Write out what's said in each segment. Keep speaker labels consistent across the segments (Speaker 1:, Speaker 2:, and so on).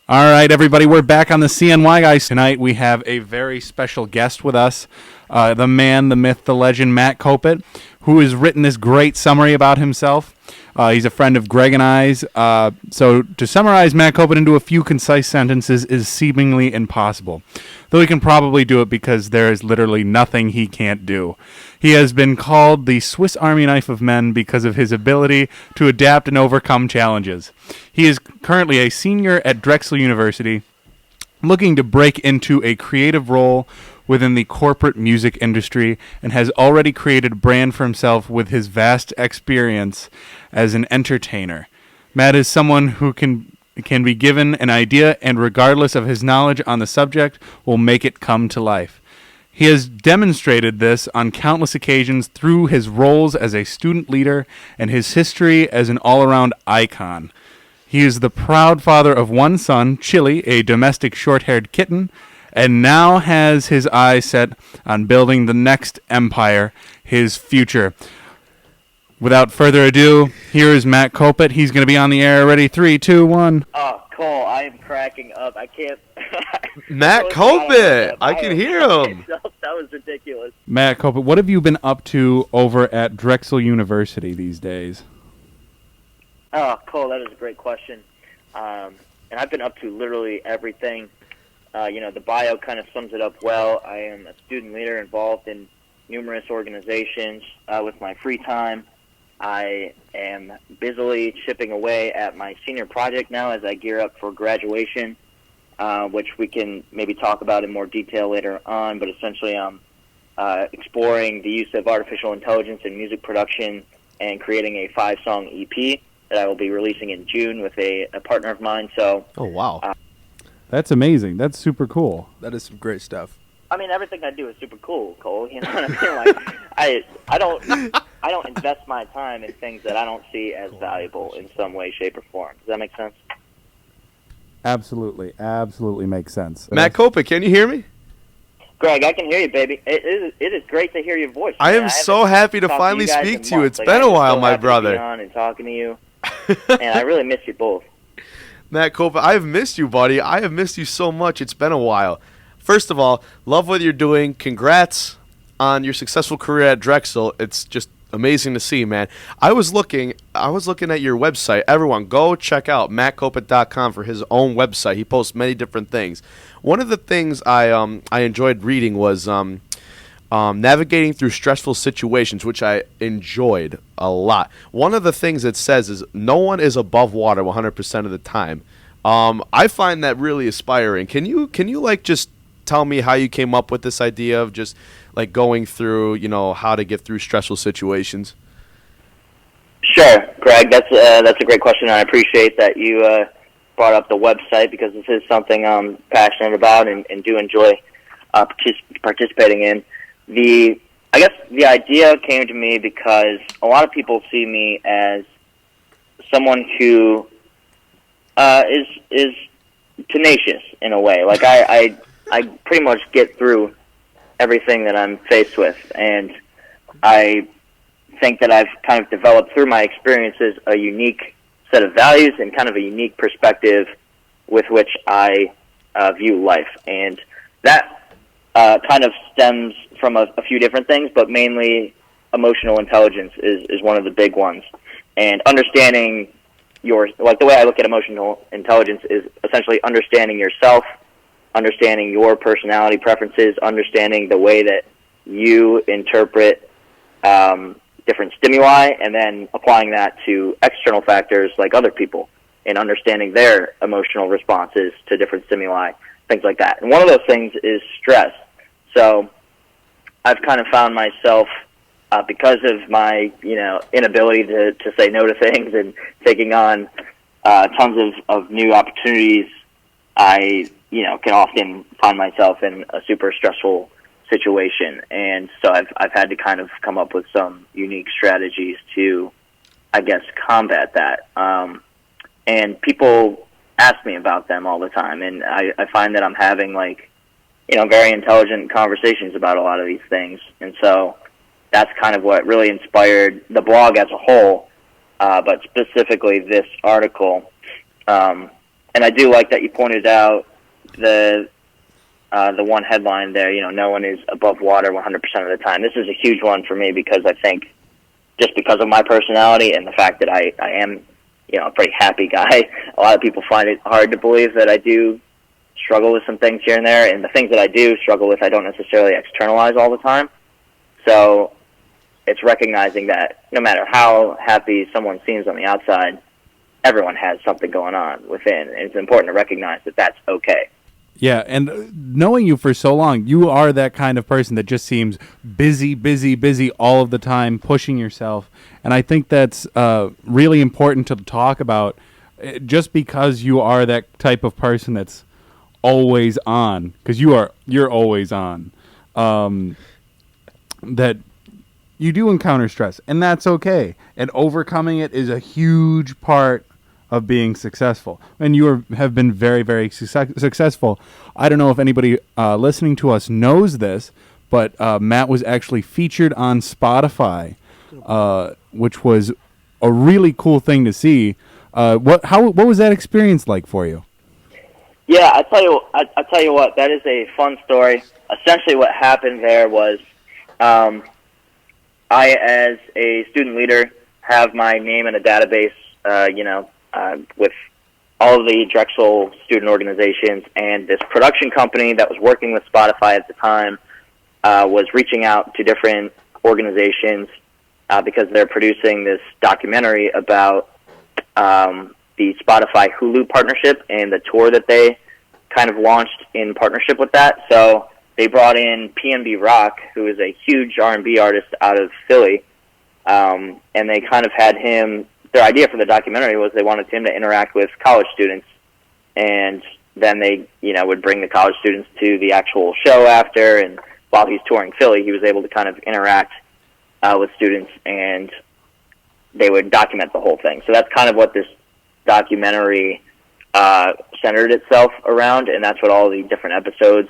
Speaker 1: All right, everybody, we're back on the CNY guys. Tonight we have a very special guest with us, the man, the myth, the legend, Matt Kopyt, who has written this great summary about himself. He's a friend of Greg and I's. So to summarize Matt Kopyt into a few concise sentences is seemingly impossible, though he can probably do it because there is literally nothing he can't do. He has been called the Swiss Army knife of men because of his ability to adapt and overcome challenges. He is currently a senior at Drexel University, looking to break into a creative role within the corporate music industry, and has already created a brand for himself with his vast experience as an entertainer. Matt is someone who can be given an idea and, regardless of his knowledge on the subject, will make it come to life. He has demonstrated this on countless occasions through his roles as a student leader and his history as an all-around icon. He is the proud father of one son, Chili, a domestic short-haired kitten, and now has his eyes set on building the next empire, his future. Without further ado, here is Matt Kopyt. He's going to be on the air. Ready? 3, 2, 1.
Speaker 2: Oh, Cole, I am cracking up. I can't.
Speaker 3: Matt Kopyt! I can hear him.
Speaker 2: That was ridiculous.
Speaker 1: Matt Kopyt, what have you been up to over at Drexel University these days?
Speaker 2: Oh, Cole, that is a great question. And I've been up to literally everything. The bio kind of sums it up well. I am a student leader involved in numerous organizations with my free time. I am busily chipping away at my senior project now as I gear up for graduation, which we can maybe talk about in more detail later on. But essentially, I'm exploring the use of artificial intelligence in music production and creating a 5-song EP that I will be releasing in June with a partner of mine. So,
Speaker 3: oh, wow.
Speaker 1: That's amazing. That's super cool.
Speaker 3: That is some great stuff.
Speaker 2: I mean, everything I do is super cool, Cole. You know what I mean? Like, I don't invest my time in things that I don't see as valuable in some way, shape, or form. Does that make sense?
Speaker 1: Absolutely makes sense.
Speaker 3: Matt Kopyt, can you hear me?
Speaker 2: Greg, I can hear you, baby. It is great to hear your voice.
Speaker 3: I am so happy to finally speak to you. It's been a while, my brother.
Speaker 2: To be on and talking to you, and I really miss you both.
Speaker 3: Matt Kopyt, I have missed you, buddy. I have missed you so much. It's been a while. First of all, love what you're doing. Congrats on your successful career at Drexel. It's just amazing to see, man. I was looking at your website. Everyone, go check out mattkopyt.com for his own website. He posts many different things. One of the things I enjoyed reading was navigating through stressful situations, which I enjoyed a lot. One of the things it says is no one is above water 100% of the time. I find that really inspiring. Can you like just tell me how you came up with this idea of just like going through, how to get through stressful situations?
Speaker 2: Sure, Greg. That's a great question, and I appreciate that you brought up the website because this is something I'm passionate about and do enjoy participating in. I guess the idea came to me because a lot of people see me as someone who is tenacious in a way. Like I pretty much get through everything that I'm faced with, and I think that I've kind of developed through my experiences a unique set of values and kind of a unique perspective with which I view life, and that kind of stems from a few different things, but mainly emotional intelligence is one of the big ones. And understanding the way I look at emotional intelligence is essentially understanding yourself, understanding your personality preferences, understanding the way that you interpret different stimuli, and then applying that to external factors like other people and understanding their emotional responses to different stimuli, things like that. And one of those things is stress. So I've kind of found myself, because of my inability to say no to things and taking on tons of new opportunities, I can often find myself in a super stressful situation, and so I've had to kind of come up with some unique strategies to, I guess, combat that. And people ask me about them all the time, and I find that I'm having very intelligent conversations about a lot of these things, and so that's kind of what really inspired the blog as a whole, but specifically this article. And I do like that you pointed out the one headline there, no one is above water 100% of the time. This is a huge one for me because I think just because of my personality and the fact that I am, a pretty happy guy, a lot of people find it hard to believe that I do struggle with some things here and there, and the things that I do struggle with I don't necessarily externalize all the time. So it's recognizing that no matter how happy someone seems on the outside, everyone has something going on within, and it's important to recognize that that's okay.
Speaker 1: Yeah, and knowing you for so long, you are that kind of person that just seems busy, busy, busy all of the time, pushing yourself. And I think that's really important to talk about, just because you are that type of person that's always on, because you're always on, that you do encounter stress, and that's okay. And overcoming it is a huge part of being successful, and you have been very, very successful. I don't know if anybody listening to us knows this, but Matt was actually featured on Spotify, which was a really cool thing to see. What was that experience like for you?
Speaker 2: Yeah, I tell you what, that is a fun story. Essentially, what happened there was, I, as a student leader, have my name in a database, with all of the Drexel student organizations, and this production company that was working with Spotify at the time was reaching out to different organizations because they're producing this documentary about the Spotify Hulu partnership and the tour that they kind of launched in partnership with that. So they brought in PNB Rock, who is a huge R&B artist out of Philly, and they kind of had him. Their idea for the documentary was they wanted him to interact with college students, and then they, would bring the college students to the actual show after, and while he's touring Philly, he was able to kind of interact with students, and they would document the whole thing. So that's kind of what this documentary centered itself around, and that's what all the different episodes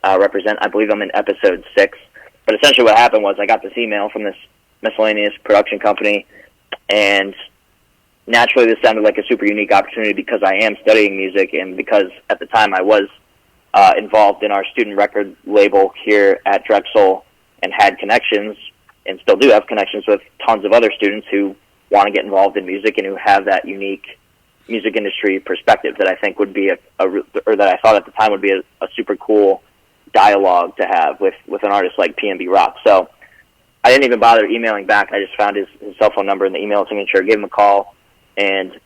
Speaker 2: represent. I believe I'm in episode 6. But essentially what happened was I got this email from this miscellaneous production company, and naturally this sounded like a super unique opportunity because I am studying music, and because at the time I was involved in our student record label here at Drexel and had connections, and still do have connections with tons of other students who want to get involved in music and who have that unique music industry perspective that I think would be or that I thought at the time would be a super cool dialogue to have with an artist like PNB Rock. So I didn't even bother emailing back. I just found his cell phone number in the email signature, gave him a call, and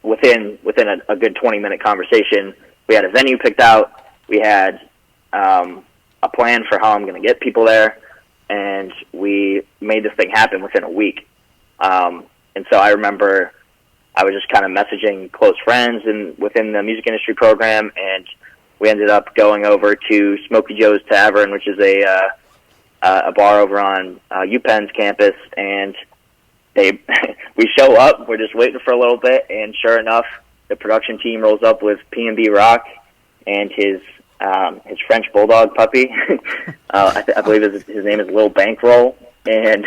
Speaker 2: within a good 20-minute conversation, we had a venue picked out. We had a plan for how I'm going to get people there, and we made this thing happen within a week. And so I remember I was just kind of messaging close friends and within the music industry program, and we ended up going over to Smokey Joe's Tavern, which is a bar over on UPenn's campus, and we show up. We're just waiting for a little bit, and sure enough, the production team rolls up with PNB Rock and his French bulldog puppy. I believe his name is Lil Bankroll, and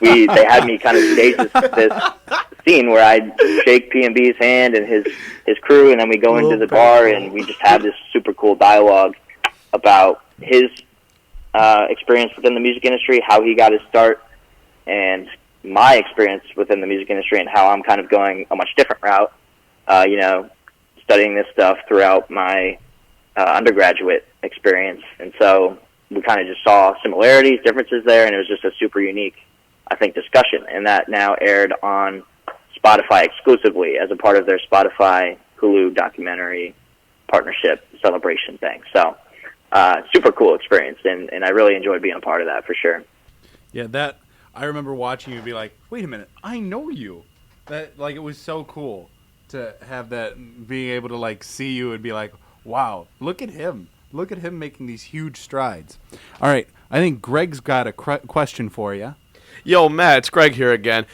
Speaker 2: they had me kind of stage this scene where I shake PNB's hand and his crew, and then we go into the bar and we just have this super cool dialogue about his experience within the music industry, how he got his start, and my experience within the music industry and how I'm kind of going a much different route, studying this stuff throughout my undergraduate experience. And so we kind of just saw similarities, differences there, and it was just a super unique, I think, discussion. And that now aired on Spotify exclusively as a part of their Spotify Hulu documentary partnership celebration thing. So super cool experience, and I really enjoyed being a part of that for sure.
Speaker 1: Yeah, I remember watching you and be like, wait a minute, I know you. That, like, it was so cool to have that, being able to, like, see you and be like, wow, look at him. Look at him making these huge strides. All right, I think Greg's got a question for you.
Speaker 3: Yo, Matt, it's Greg here again.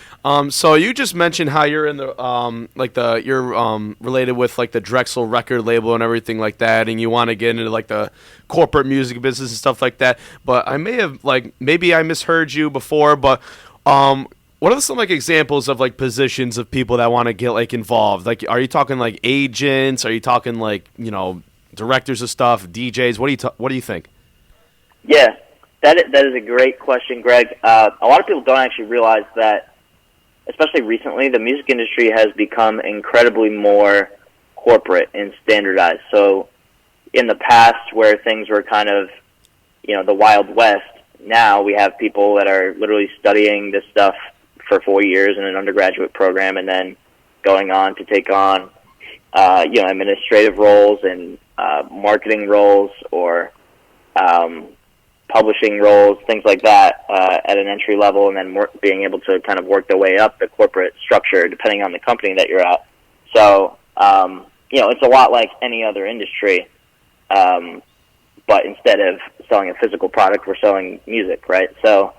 Speaker 3: So you just mentioned how you're in the you're related with like the Drexel record label and everything like that, and you want to get into like the corporate music business and stuff like that. But I may have maybe I misheard you before, but What are some like examples of like positions of people that want to get like involved? Like, are you talking like agents? Are you talking like, directors of stuff, DJs? What do you think?
Speaker 2: Yeah, that is a great question, Greg. A lot of people don't actually realize that, especially recently, the music industry has become incredibly more corporate and standardized. So in the past, where things were kind of, the Wild West, now we have people that are literally studying this stuff for 4 years in an undergraduate program and then going on to take on, administrative roles and marketing roles or publishing roles, things like that, at an entry level, and then being able to kind of work their way up the corporate structure depending on the company that you're at. So, it's a lot like any other industry, but instead of selling a physical product, we're selling music, right? So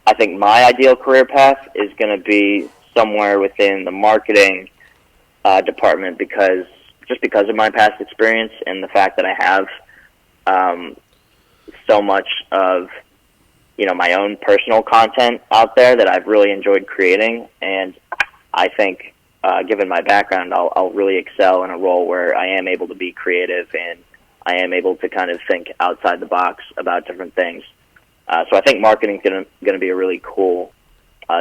Speaker 2: I think my ideal career path is going to be somewhere within the marketing department because of my past experience and the fact that I have so much of my own personal content out there that I've really enjoyed creating, and I think given my background, I'll really excel in a role where I am able to be creative and I am able to kind of think outside the box about different things. So I think marketing is going to be a really cool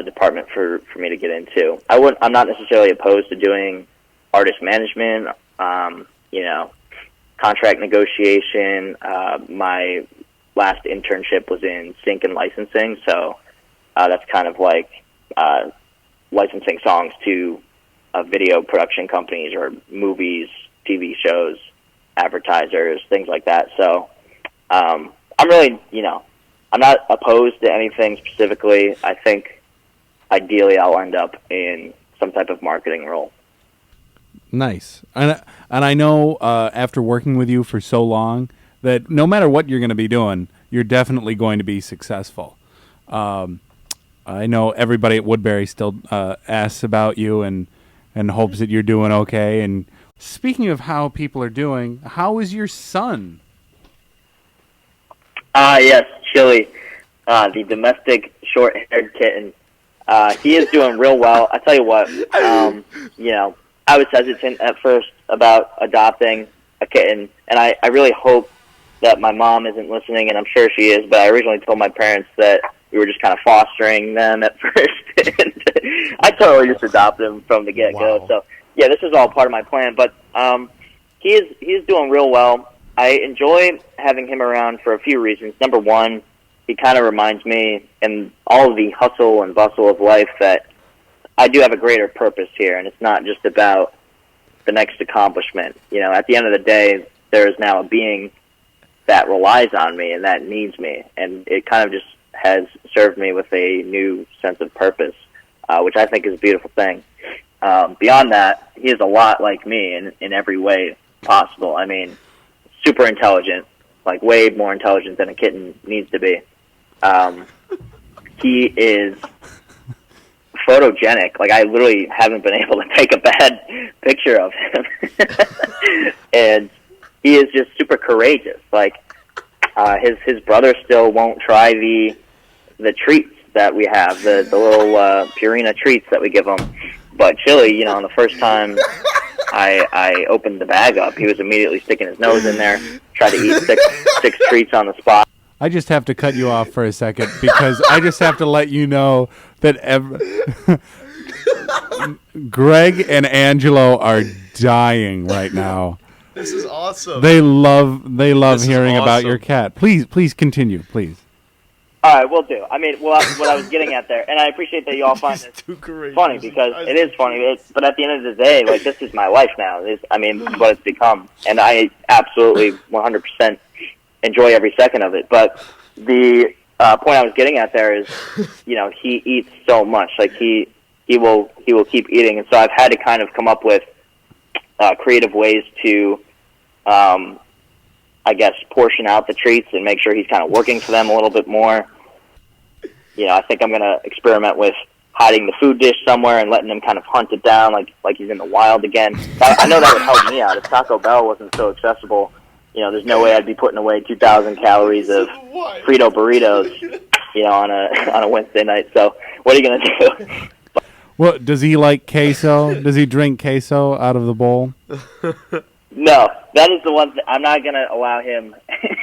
Speaker 2: department for me to get into. I'm not necessarily opposed to doing artist management, contract negotiation. My last internship was in sync and licensing, so that's kind of like licensing songs to video production companies or movies, TV shows, advertisers, things like that. So I'm really, I'm not opposed to anything specifically. I think ideally I'll end up in some type of marketing role.
Speaker 1: Nice. And I know after working with you for so long that no matter what you're going to be doing, you're definitely going to be successful. I know everybody at Woodbury still asks about you and hopes that you're doing okay. And speaking of how people are doing, how is your son?
Speaker 2: Yes, Chili, the domestic short-haired kitten. He is doing real well. I tell you what, I was hesitant at first about adopting a kitten, and I really hope that my mom isn't listening, and I'm sure she is, but I originally told my parents that we were just kind of fostering them at first. And I totally just adopted him from the get-go. Wow. So, yeah, this is all part of my plan, but he is doing real well. I enjoy having him around for a few reasons. Number one, he kind of reminds me in all of the hustle and bustle of life that I do have a greater purpose here, and it's not just about the next accomplishment. At the end of the day, there is now a being that relies on me and that needs me, and it kind of just has served me with a new sense of purpose, which I think is a beautiful thing. Beyond that, he is a lot like me in every way possible. I mean, super intelligent, like way more intelligent than a kitten needs to be. He is photogenic. Like, I literally haven't been able to take a bad picture of him. And he is just super courageous. Like, his brother still won't try the treats that we have, the little Purina treats that we give him. But Chili, on the first time I opened the bag up, he was immediately sticking his nose in there, tried to eat six treats on the spot.
Speaker 1: I just have to cut you off for a second because I just have to let you know that Greg and Angelo are dying right now.
Speaker 3: This is awesome.
Speaker 1: They love hearing about your cat. Please continue, please.
Speaker 2: All right, will do. I mean, what I was getting at there, and I appreciate that you all find this funny because it is funny. But at the end of the day, like, this is my life now. This is what it's become, and I absolutely 100% enjoy every second of it. But the point I was getting at there is, he eats so much. Like, he will keep eating, and so I've had to kind of come up with creative ways to, I guess, portion out the treats and make sure he's kind of working for them a little bit more. I think I'm going to experiment with hiding the food dish somewhere and letting him kind of hunt it down like he's in the wild again. I know that would help me out. If Taco Bell wasn't so accessible, there's no way I'd be putting away 2,000 calories of Frito burritos on a Wednesday night. So what are you gonna do?
Speaker 1: Well, does he like queso? Does he drink queso out of the bowl?
Speaker 2: No, that is the one thing. I'm not gonna allow him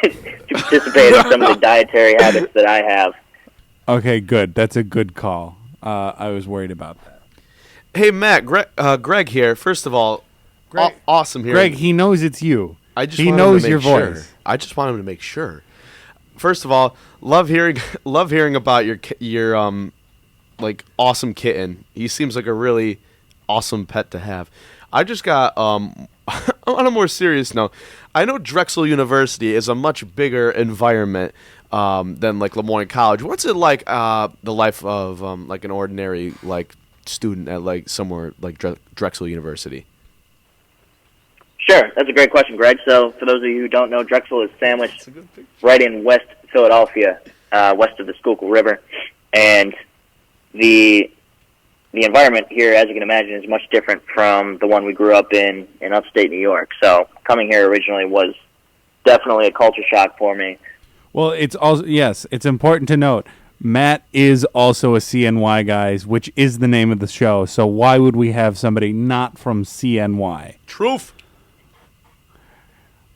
Speaker 2: to participate in some of the dietary habits that I have.
Speaker 1: Okay, good. That's a good call. I was worried about that.
Speaker 3: Hey, Matt, Greg here. First of all, awesome hearing.
Speaker 1: Greg, he knows it's you.
Speaker 3: He
Speaker 1: knows your voice.
Speaker 3: I just want him to make sure. First of all, love hearing about your like awesome kitten. He seems like a really awesome pet to have. I just got on a more serious note. I know Drexel University is a much bigger environment than like Lemoyne College. What's it like the life of like an ordinary like student at like somewhere like Drexel University?
Speaker 2: Sure, that's a great question, Greg. So for those of you who don't know, Drexel is sandwiched right in West Philadelphia, west of the Schuylkill River, and the environment here, as you can imagine, is much different from the one we grew up in upstate New York. So coming here originally was definitely a culture shock for me.
Speaker 1: Well, it's also, yes, it's important to note, Matt is also a CNY guy, which is the name of the show. So why would we have somebody not from CNY?
Speaker 3: Truth.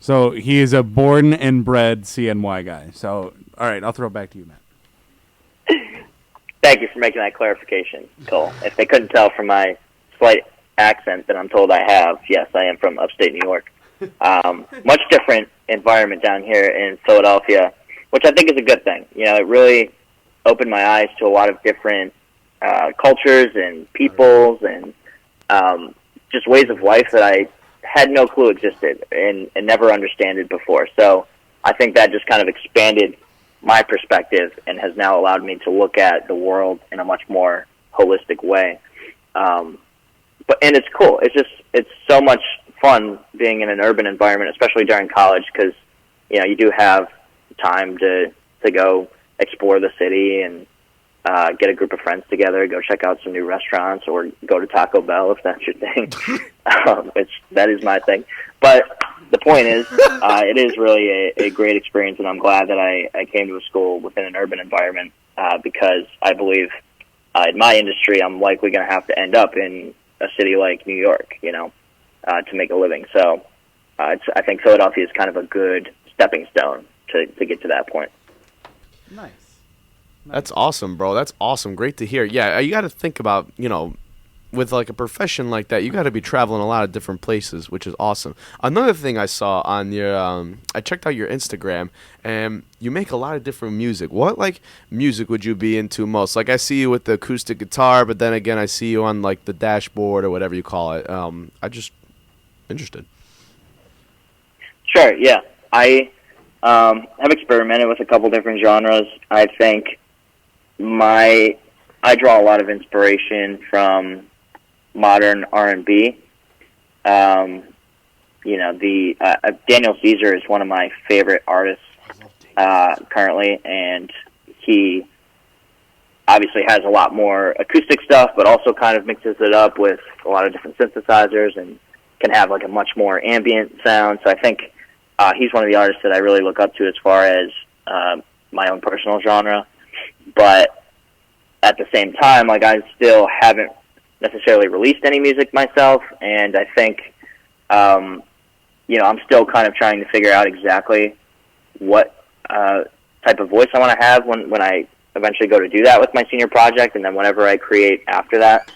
Speaker 1: So he is a born and bred CNY guy. So, all right, I'll throw it back to you, Matt.
Speaker 2: Thank you for making that clarification, Cole. If they couldn't tell from my slight accent that I'm told I have, yes, I am from upstate New York. Much different environment down here in Philadelphia, which I think is a good thing. It really opened my eyes to a lot of different cultures and peoples and just ways of life that I had no clue existed and never understood before. So I think that just kind of expanded my perspective and has now allowed me to look at the world in a much more holistic way. And it's cool. It's so much fun being in an urban environment, especially during college, because you do have time to go explore the city and get a group of friends together, go check out some new restaurants, or go to Taco Bell if that's your thing. That is my thing. But the point is, it is really a great experience, and I'm glad that I came to a school within an urban environment because I believe in my industry I'm likely going to have to end up in a city like New York, to make a living. So I think Philadelphia is kind of a good stepping stone to get to that point.
Speaker 1: Nice.
Speaker 3: That's awesome, bro. That's awesome. Great to hear. Yeah, you got to think about, with like a profession like that, you got to be traveling a lot of different places, which is awesome. Another thing I saw on your, I checked out your Instagram, and you make a lot of different music. What like music would you be into most? Like I see you with the acoustic guitar, but then again, I see you on like the dashboard or whatever you call it. I just interested.
Speaker 2: Sure. Yeah, I have experimented with a couple different genres. I think I draw a lot of inspiration from modern R&B. Daniel Caesar is one of my favorite artists currently, and he obviously has a lot more acoustic stuff, but also kind of mixes it up with a lot of different synthesizers and can have like a much more ambient sound. So I think he's one of the artists that I really look up to as far as my own personal genre. But at the same time, like I still haven't necessarily released any music myself, and I think, I'm still kind of trying to figure out exactly what type of voice I want to have when I eventually go to do that with my senior project, and then whenever I create after that.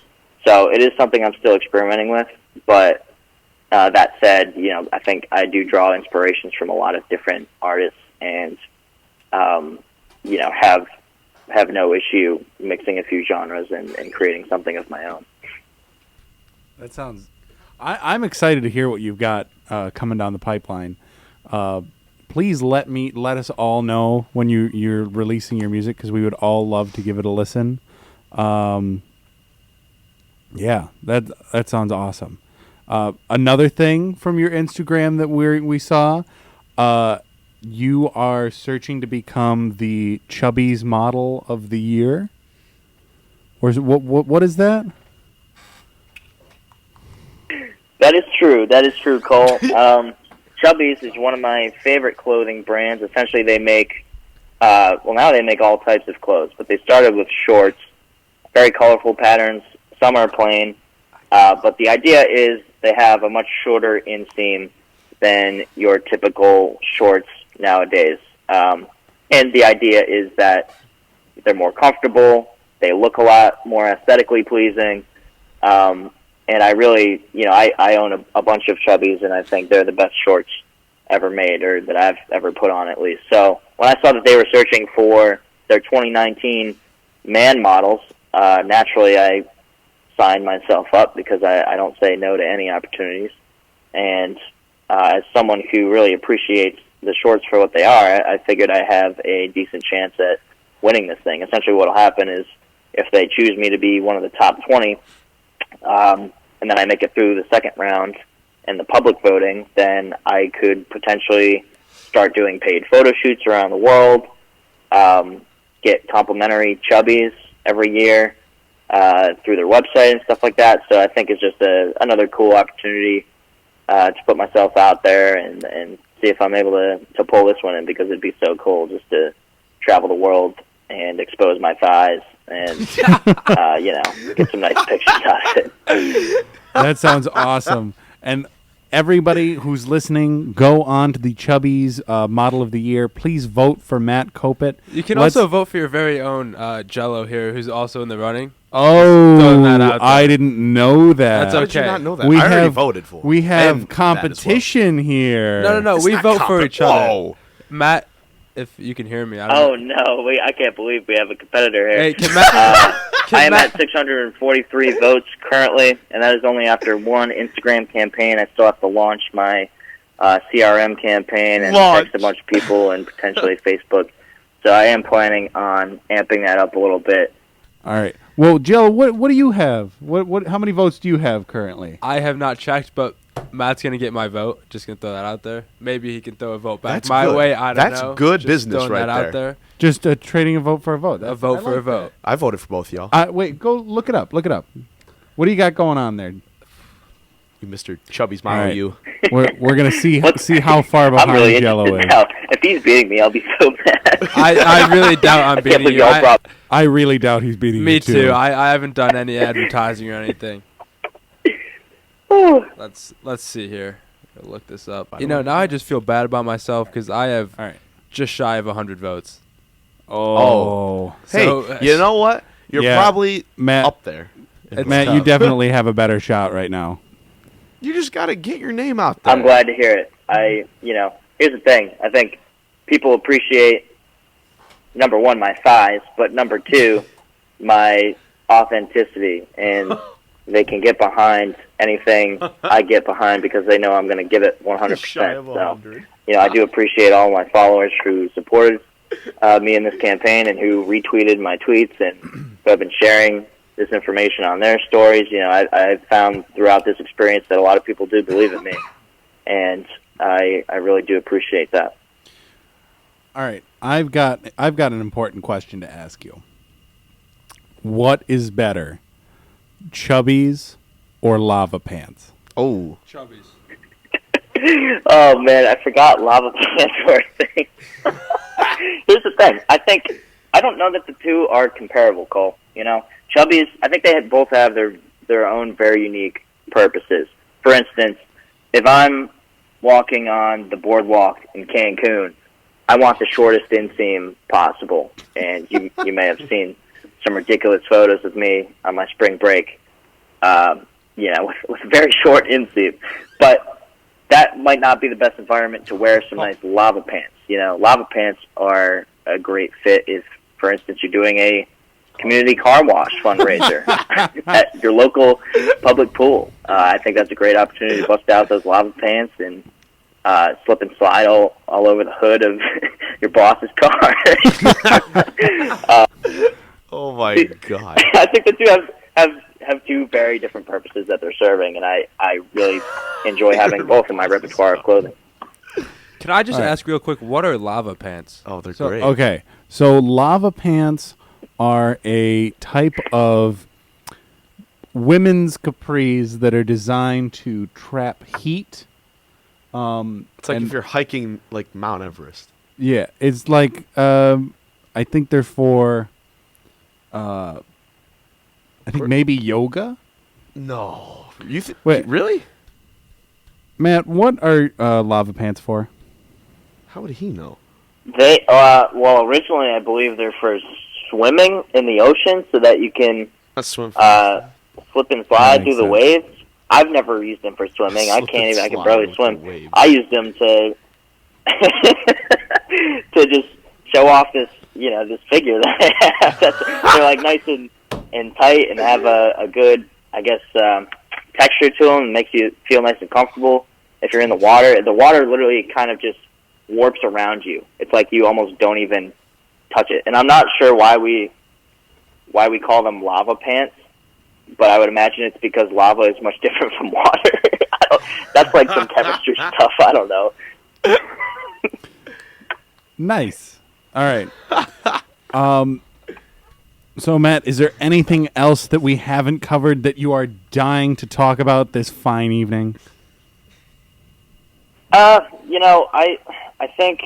Speaker 2: So it is something I'm still experimenting with, but that said, I think I do draw inspirations from a lot of different artists, and have no issue mixing a few genres and creating something of my own.
Speaker 1: That sounds. I'm excited to hear what you've got coming down the pipeline. Please let us all know when you're releasing your music, because we would all love to give it a listen. Yeah, that sounds awesome. Another thing from your Instagram that we saw, you are searching to become the Chubby's Model of the Year, or is it, what is that?
Speaker 2: That is true. That is true, Cole. Chubby's is one of my favorite clothing brands. Essentially, they make well, now they make all types of clothes, but they started with shorts, very colorful patterns. Some are plain, but the idea is they have a much shorter inseam than your typical shorts nowadays. And the idea is that they're more comfortable, they look a lot more aesthetically pleasing, and I really, I own a bunch of Chubbies, and I think they're the best shorts ever made, or that I've ever put on at least. So when I saw that they were searching for their 2019 man models, naturally I signed myself up because I don't say no to any opportunities. And as someone who really appreciates the shorts for what they are, I figured I have a decent chance at winning this thing. Essentially what will happen is if they choose me to be one of the top 20, and then I make it through the second round and the public voting, then I could potentially start doing paid photo shoots around the world, get complimentary Chubbies every year through their website and stuff like that. So I think it's just another cool opportunity to put myself out there and see if I'm able to pull this one in, because it'd be so cool just to travel the world and expose my thighs and get some nice pictures out of it.
Speaker 1: That sounds awesome. And everybody who's listening, go on to the Chubbies Model of the Year. Please vote for Matt Kopyt.
Speaker 4: You can also vote for your very own Jello here, who's also in the running.
Speaker 1: Oh, I didn't know that.
Speaker 4: That's okay.
Speaker 3: How did you not know that?
Speaker 1: We
Speaker 3: I already
Speaker 1: have,
Speaker 3: voted for.
Speaker 1: We have
Speaker 3: And
Speaker 1: competition here.
Speaker 4: No.
Speaker 3: It's
Speaker 4: We
Speaker 3: not
Speaker 4: vote for each other.
Speaker 3: Whoa.
Speaker 4: Matt, if you can hear me. I don't know.
Speaker 2: No, I can't believe we have a competitor here.
Speaker 4: Hey, can Matt?
Speaker 2: I am at 643 votes currently, and that is only after one Instagram campaign. I still have to launch my CRM campaign and text a bunch of people and potentially Facebook. So I am planning on amping that up a little bit.
Speaker 1: All right. Well, Jill, what do you have? How many votes do you have currently?
Speaker 4: I have not checked, but Matt's gonna get my vote. Just gonna throw that out there. Maybe he can throw a vote back
Speaker 3: That's
Speaker 4: my
Speaker 3: good.
Speaker 4: way. I don't know.
Speaker 3: That's good
Speaker 4: Just
Speaker 3: business
Speaker 4: throwing
Speaker 3: right
Speaker 4: that out
Speaker 3: there.
Speaker 4: there.
Speaker 1: Just trading a vote for a vote.
Speaker 4: A vote for a vote.
Speaker 3: I voted for both of y'all.
Speaker 1: Wait, go look it up. Look it up. What do you got going on there?
Speaker 3: You Mr. Chubby's Model
Speaker 1: All right.
Speaker 3: you.
Speaker 1: We're gonna see how far
Speaker 2: I'm
Speaker 1: behind
Speaker 2: really
Speaker 1: Jello
Speaker 2: interested
Speaker 1: is.
Speaker 2: now. If he's beating me, I'll be so mad.
Speaker 4: I really doubt I'm beating you.
Speaker 1: I really doubt he's beating you.
Speaker 4: Me too. I haven't done any advertising or anything. Let's see here. I'll look this up. Now I just feel bad about myself because I have just shy of 100 votes.
Speaker 1: Oh.
Speaker 3: Hey,
Speaker 4: So,
Speaker 3: you know what? You're probably
Speaker 1: Matt,
Speaker 3: up there.
Speaker 1: Matt, you definitely have a better shot right now.
Speaker 3: You just got to get your name out there.
Speaker 2: I'm glad to hear it. Here's the thing. I think people appreciate, number one, my thighs, but number two, my authenticity, and they can get behind anything I get behind because they know I'm going to give it 100%. So, I do appreciate all my followers who supported me in this campaign and who retweeted my tweets and who have been sharing this information on their stories. I've found throughout this experience that a lot of people do believe in me, and I really do appreciate that.
Speaker 1: All right, I've got an important question to ask you. What is better, Chubbies or Lava Pants?
Speaker 3: Oh.
Speaker 4: Chubbies.
Speaker 2: Oh man, I forgot lava pants were a thing. Here's the thing. I don't know that the two are comparable, Cole. Chubbies, I think they both have their own very unique purposes. For instance, if I'm walking on the boardwalk in Cancun, I want the shortest inseam possible. And you may have seen some ridiculous photos of me on my spring break, with very short inseam. But that might not be the best environment to wear some nice lava pants. Lava pants are a great fit if, for instance, you're doing a community car wash fundraiser at your local public pool. I think that's a great opportunity to bust out those lava pants and slip and slide all over the hood of your boss's car.
Speaker 3: Oh my God!
Speaker 2: I think the two have two very different purposes that they're serving, and I really enjoy having both in my repertoire of clothing.
Speaker 4: Can I just ask real quick, what are lava pants?
Speaker 3: Oh, they're great.
Speaker 1: Okay, so lava pants are a type of women's capris that are designed to trap heat.
Speaker 3: It's like if you're hiking like Mount Everest.
Speaker 1: Yeah, it's like I think they're for I think maybe yoga.
Speaker 3: No.
Speaker 1: Wait.
Speaker 3: Really?
Speaker 1: Matt, what are lava pants for?
Speaker 3: How would he know?
Speaker 2: They well, originally I believe they're for swimming in the ocean so that you can
Speaker 3: Not swim.
Speaker 2: slip and slide
Speaker 1: That
Speaker 2: through
Speaker 1: makes
Speaker 2: the
Speaker 1: sense.
Speaker 2: waves. I've never used them for swimming. I
Speaker 3: Slip
Speaker 2: can't
Speaker 3: and
Speaker 2: even. I can
Speaker 3: slide
Speaker 2: barely
Speaker 3: with
Speaker 2: swim.
Speaker 3: the waves.
Speaker 2: I use them to to just show off this, this figure that I have. They're like nice and tight and have a good, I guess, texture to them. It makes you feel nice and comfortable. If you're in the water literally kind of just warps around you. It's like you almost don't even touch it. And I'm not sure why we call them lava pants, but I would imagine it's because lava is much different from water. That's like some chemistry stuff. I don't know.
Speaker 1: Nice. All right. So Matt, is there anything else that we haven't covered that you are dying to talk about this fine evening?
Speaker 2: I think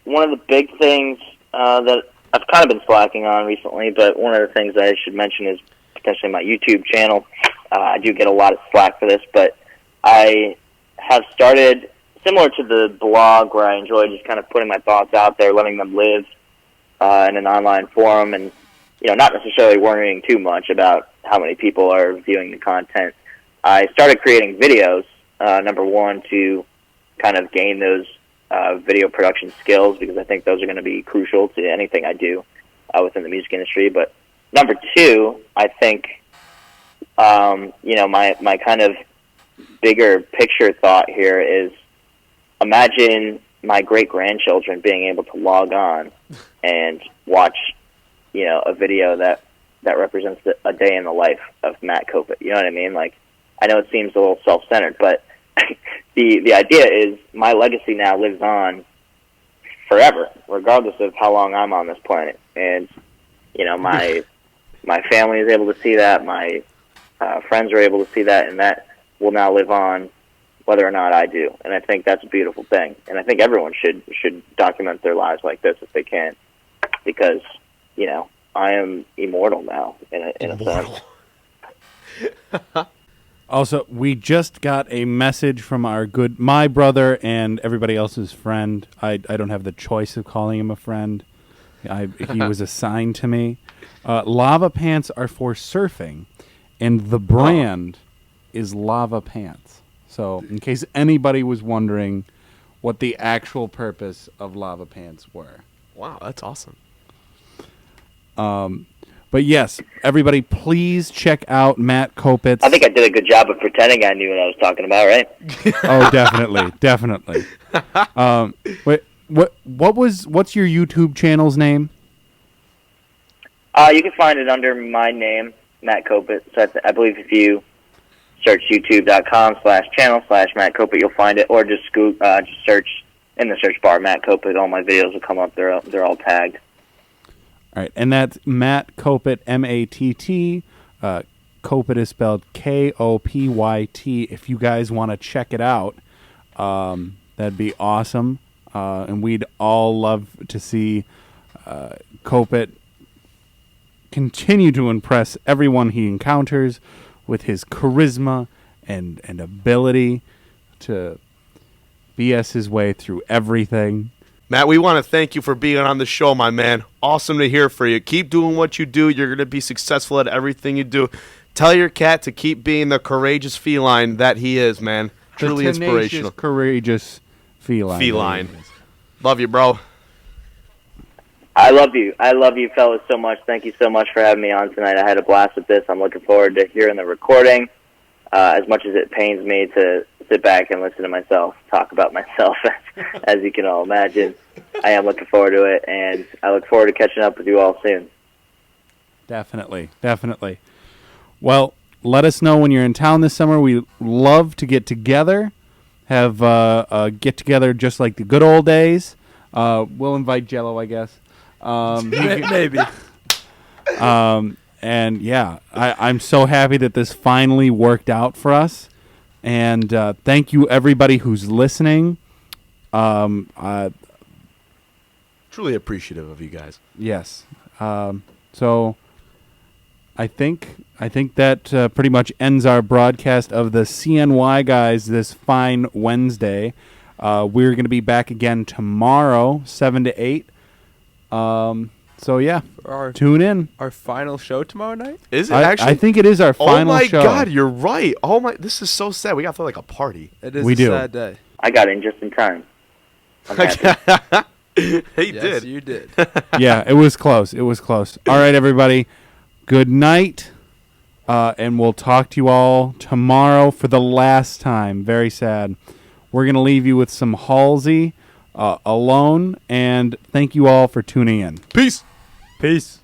Speaker 2: one of the big things that I've kind of been slacking on recently, but one of the things I should mention is potentially my YouTube channel. I do get a lot of slack for this, but I have started, similar to the blog where I enjoy just kind of putting my thoughts out there, letting them live in an online forum, and not necessarily worrying too much about how many people are viewing the content. I started creating videos, number one, to kind of gain those video production skills, because I think those are going to be crucial to anything I do within the music industry. But number two, I think, my kind of bigger picture thought here is, imagine my great-grandchildren being able to log on and watch, a video that represents a day in the life of Matt Kopyt. You know what I mean? Like, I know it seems a little self-centered, but the idea is my legacy now lives on forever, regardless of how long I'm on this planet. And, my family is able to see that, my friends are able to see that, and that will now live on whether or not I do. And I think that's a beautiful thing. And I think everyone should document their lives like this if they can, because, I am immortal now in a sense.
Speaker 1: Also, we just got a message from my brother and everybody else's friend. I don't have the choice of calling him a friend. He was assigned to me. Lava pants are for surfing, and the brand is Lava Pants. So, in case anybody was wondering what the actual purpose of Lava Pants were.
Speaker 3: Wow, that's awesome.
Speaker 1: But yes, everybody, please check out Matt Kopyt's.
Speaker 2: I think I did a good job of pretending I knew what I was talking about, right?
Speaker 1: Oh, definitely. Wait, what's your YouTube channel's name?
Speaker 2: You can find it under my name, Matt Kopyt. So I believe if you search youtube.com/channel/Matt Kopyt, you'll find it, or just search in the search bar Matt Kopyt. All my videos will come up. They're all tagged.
Speaker 1: All right, and that's Matt Kopyt, M-A-T-T. Kopyt is spelled K-O-P-Y-T. If you guys want to check it out, that'd be awesome. And we'd all love to see Kopyt continue to impress everyone he encounters with his charisma and ability to BS his way through everything.
Speaker 3: Matt, we want to thank you for being on the show, my man. Awesome to hear from you. Keep doing what you do. You're going to be successful at everything you do. Tell your cat to keep being the courageous feline that he is, man. Truly
Speaker 1: The tenacious,
Speaker 3: inspirational.
Speaker 1: Courageous feline.
Speaker 3: Feline. Love you, bro.
Speaker 2: I love you. I love you fellas so much. Thank you so much for having me on tonight. I had a blast with this. I'm looking forward to hearing the recording. As much as it pains me to sit back and listen to myself talk about myself, as you can all imagine, I am looking forward to it, and I look forward to catching up with you all soon.
Speaker 1: Definitely. Well, let us know when you're in town this summer. We love to get together, have a get-together just like the good old days. We'll invite Jello, I guess.
Speaker 4: Maybe.
Speaker 1: And yeah, I'm so happy that this finally worked out for us. And thank you, everybody who's listening.
Speaker 3: truly appreciative of you guys.
Speaker 1: Yes. So I think that pretty much ends our broadcast of the CNY guys this fine Wednesday. We're going to be back again tomorrow, 7 to 8. So yeah, tune in.
Speaker 4: Our final show tomorrow night?
Speaker 3: Is it actually?
Speaker 1: I think it is our final show.
Speaker 3: Oh my God, you're right. Oh my, this is so sad. We got to throw like a party.
Speaker 4: It is
Speaker 1: We
Speaker 4: a
Speaker 1: do.
Speaker 4: sad day.
Speaker 2: I got in just in time. I'm happy.
Speaker 3: He
Speaker 4: Yes,
Speaker 3: did.
Speaker 4: you did.
Speaker 1: Yeah, it was close. It was close. All right, everybody. Good night. And we'll talk to you all tomorrow for the last time. Very sad. We're going to leave you with some Halsey, Alone, and thank you all for tuning in.
Speaker 3: Peace.
Speaker 4: Peace.